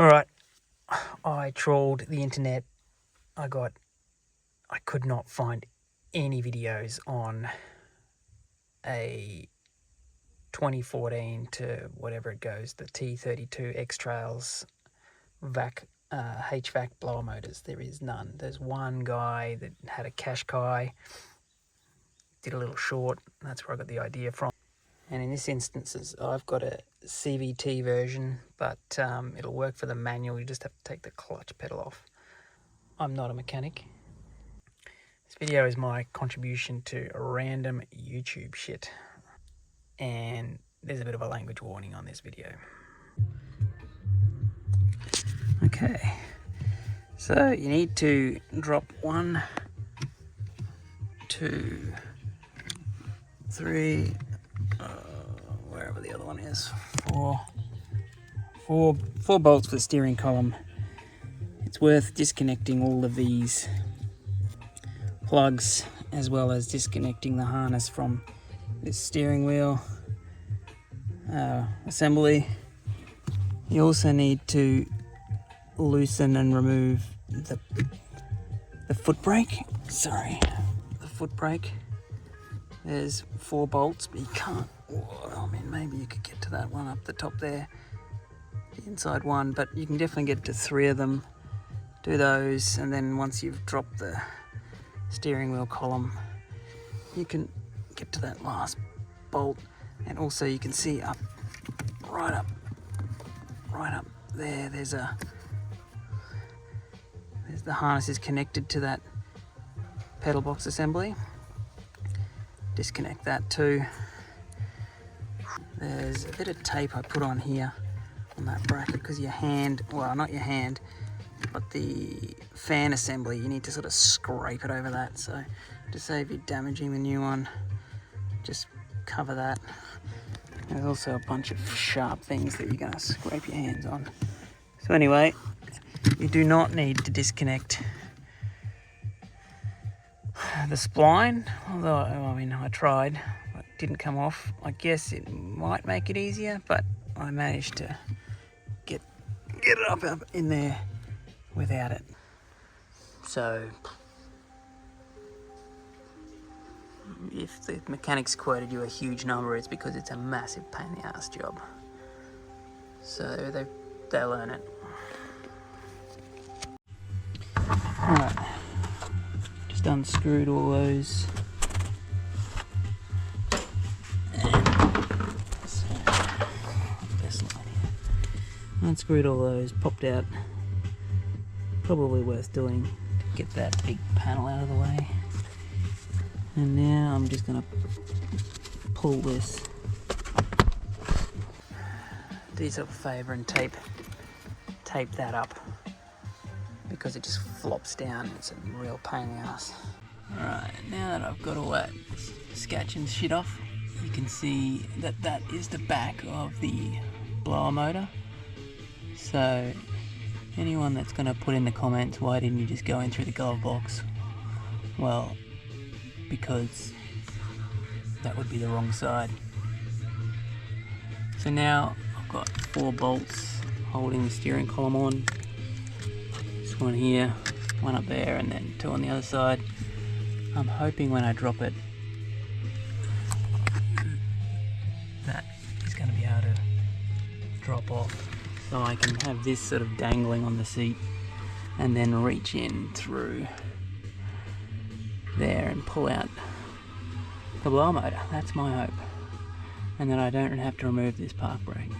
Alright, I trawled the internet. I could not find any videos on a 2014 to whatever it goes, the T32 X-Trails HVAC blower motors. There is none. There's one guy that had a Quashqai, did a little short. That's where I got the idea from. And in this instance, I've got a CVT version, but it'll work for the manual. You just have to take the clutch pedal off. I'm not a mechanic. This video is my contribution to random YouTube shit. And there's a bit of a language warning on this video. Okay, so you need to drop 1, 2, 3, wherever the other one is, four bolts for the steering column. It's worth disconnecting all of these plugs, as well as disconnecting the harness from this steering wheel assembly. You also need to loosen and remove the foot brake. Sorry, the foot brake. There's 4 bolts, but you can't. I mean, maybe you could get to that one up the top there, the inside one, but you can definitely get to 3 of them. Do those, and then once you've dropped the steering wheel column, you can get to that last bolt. And also you can see right up there, there's the harness is connected to that pedal box assembly. Disconnect that too. There's a bit of tape I put on here on that bracket because your hand, well, not your hand, but the fan assembly, you need to sort of scrape it over that. So to save you damaging the new one, just cover that. There's also a bunch of sharp things that you're going to scrape your hands on. So anyway, you do not need to disconnect the spline, although I mean I tried, but it didn't come off. I guess it might make it easier, but I managed to get it up in there without it. So if the mechanics quoted you a huge number, it's because it's a massive pain in the ass job. So they'll earn it. Alright, just unscrewed all those. Unscrewed all those, popped out. Probably worth doing to get that big panel out of the way. And now I'm just going to pull this. Do yourself a favour and tape that up, because it just flops down. It's a real pain in the ass. Alright, now that I've got all that scratch and shit off, you can see that is the back of the blower motor. So anyone that's going to put in the comments, why didn't you just go in through the glove box? Well, because that would be the wrong side. So now I've got 4 bolts holding the steering column on. This one here, one up there, and then 2 on the other side. I'm hoping when I drop it, that is going to be able to drop off, so I can have this sort of dangling on the seat and then reach in through there and pull out the blower motor. That's my hope. And then I don't have to remove this park brake.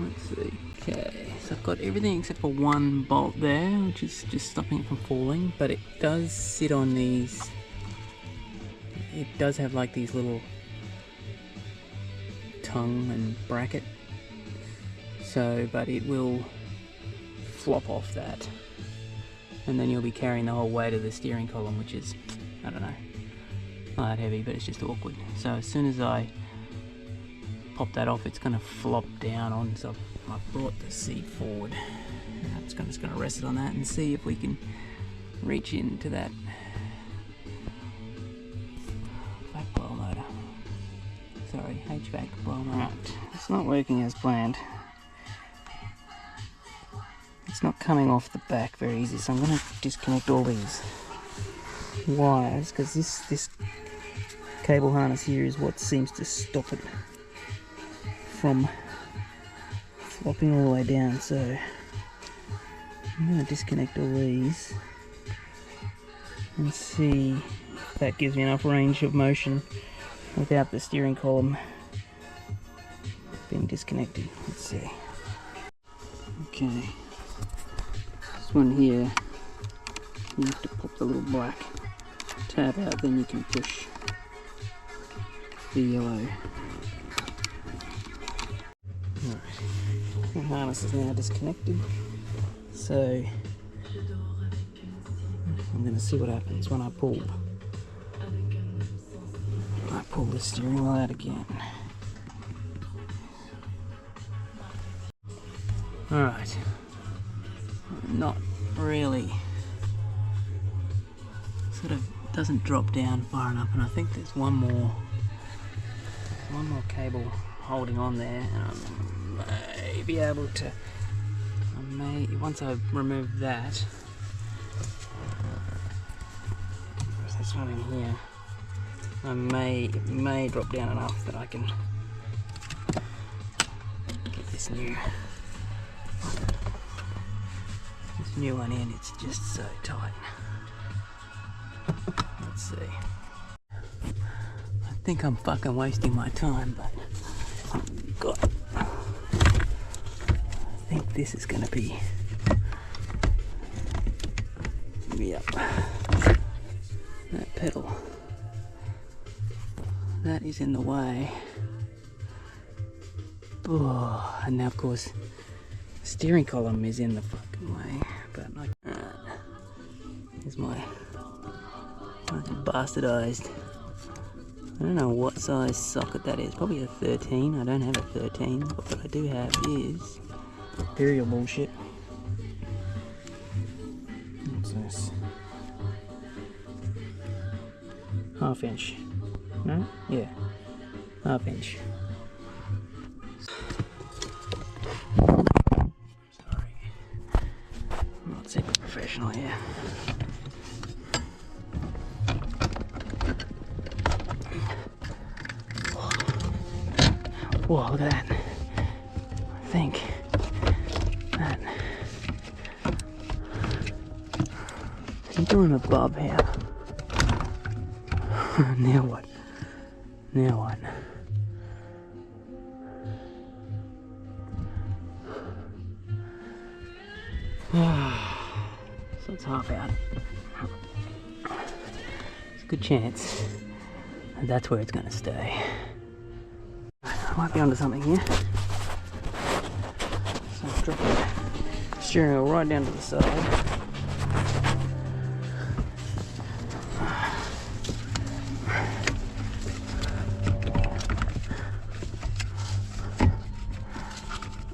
Let's see. Okay, so I've got everything except for 1 bolt there, which is just stopping it from falling, but it does sit on these. It does have like these little tongue and bracket, so, but it will flop off that, and then you'll be carrying the whole weight of the steering column, which is, I don't know, not that heavy, but it's just awkward. So as soon as I pop that off, it's going to flop down on, so I've brought the seat forward. I'm just going to rest it on that and see if we can reach into that back blower motor. Sorry, HVAC blower motor. Right, it's not working as planned. not coming off the back very easy, so I'm going to disconnect all these wires, because this cable harness here is what seems to stop it from flopping all the way down. So I'm going to disconnect all these and see if that gives me enough range of motion without the steering column being disconnected. Let's see. Okay, this one here, you have to pop the little black tab out, then you can push the yellow. Right. The harness is now disconnected, so I'm going to see what happens when I pull the steering wheel out again. Alright, not really, sort of doesn't drop down far enough, and I think there's one more cable holding on there, and I may be able to, once I remove that, there's this one in here, it may drop down enough that I can get this new one in. It's just so tight. Let's see. I think I'm fucking wasting my time, but God, I think this is gonna be up. That pedal, that is in the way. Oh, and now of course the steering column is in the fucking way. But like, here's my bastardized, I don't know what size socket that is, probably a 13. I don't have a 13, but what I do have is imperial bullshit. What's this? Half inch. No? Yeah, half inch. Super professional here. Whoa, look at that. I think that I'm doing a bob here. Now what? Now what? So it's half out. It's a good chance and that's where it's going to stay. I might be onto something here. So I'll drop the steering wheel right down to the side.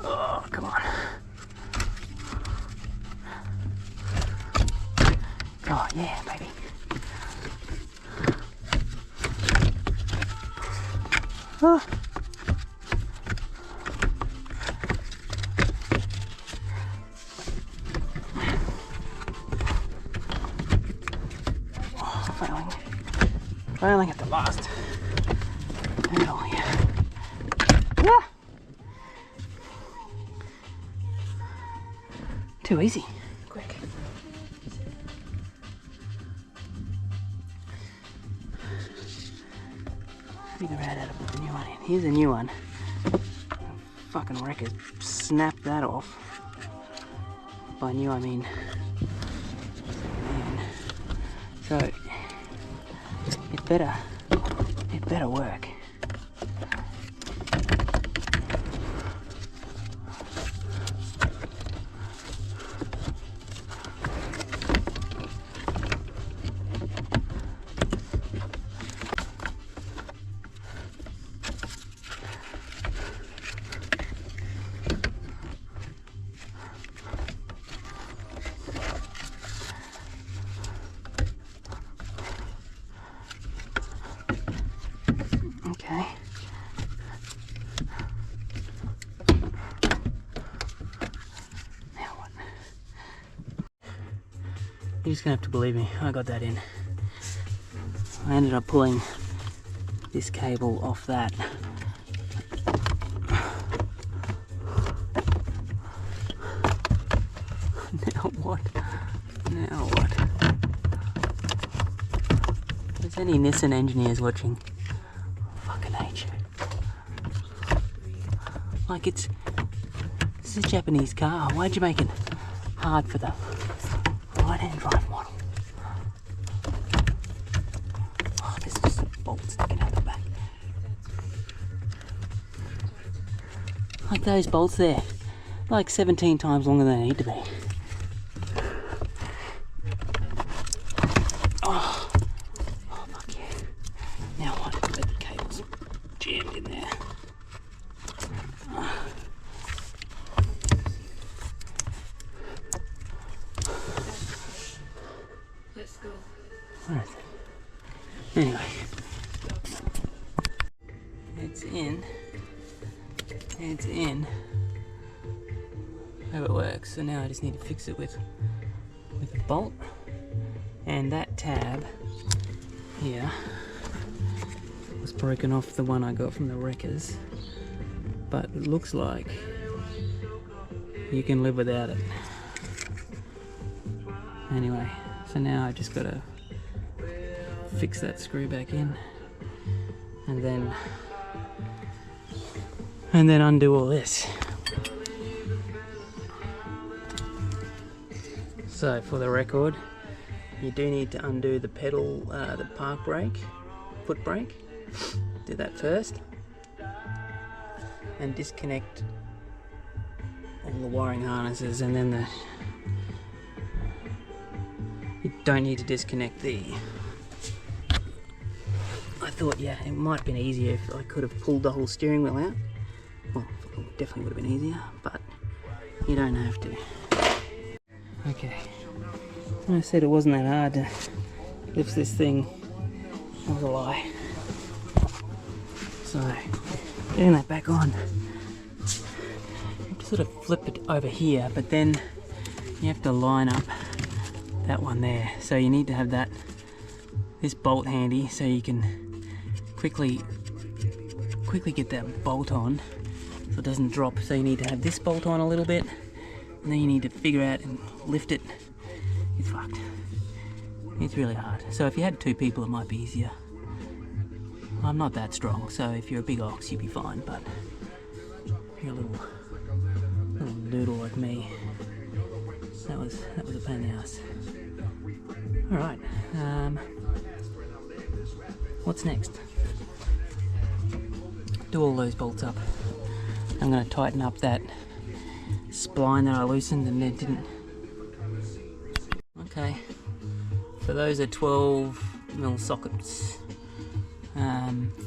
Oh, come on. Oh yeah, baby. Oh. Failing at the last pedal here. Ah. Too easy. Quick. Figure out how to put the new one in. Here's a new one. Fucking wreckers snapped that off. By new I mean second-hand. So it better work. You're just gonna have to believe me, I got that in. I ended up pulling this cable off that. Now what? Now what? If there's any Nissan engineers watching, I fucking hate you. Like this is a Japanese car. Why'd you make it hard for the right-hand drive model? Oh, there's just a bolt sticking out the back. Like those bolts there, like 17 times longer than they need to be. Oh, fuck yeah. Now what? But the cable's jammed in there. Let's go. Alright. Anyway. It's in. It's in. Hope it works. So now I just need to fix it with a bolt. And that tab here was broken off the one I got from the wreckers. But it looks like you can live without it. Anyway, so now I just gotta fix that screw back in and then undo all this. So for the record, you do need to undo the pedal, the park brake, foot brake. Do that first and disconnect all the wiring harnesses, and then you don't need to disconnect the... I thought, yeah, it might have been easier if I could have pulled the whole steering wheel out. Well, it definitely would have been easier, but you don't have to. Okay, I said it wasn't that hard to lift this thing. That was a lie. So, getting that back on, you have to sort of flip it over here, but then you have to line up that one there. So you need to have this bolt handy so you can quickly get that bolt on so it doesn't drop. So you need to have this bolt on a little bit, and then you need to figure out and lift it. It's fucked. It's really hard. So if you had two people, it might be easier. I'm not that strong, so if you're a big ox, you'd be fine, but if you're a little noodle like me, that was a pain in the ass. Alright, what's next? Do all those bolts up. I'm going to tighten up that spline that I loosened and then didn't. Okay, so those are 12mm sockets.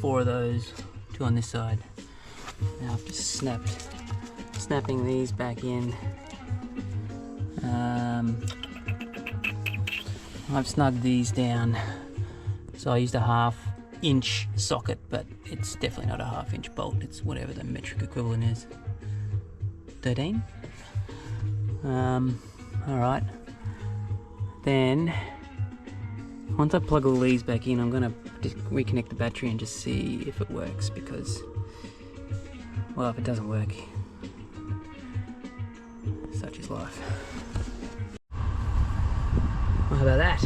4 of those, 2 on this side. Now I've just snapping these back in. I've snugged these down, so I used a 1/2 inch socket, but it's definitely not a 1/2 inch bolt. It's whatever the metric equivalent is. 13. Alright. Then once I plug all these back in, I'm gonna just reconnect the battery and just see if it works, because, well, if it doesn't work, such is life. Well, how about that?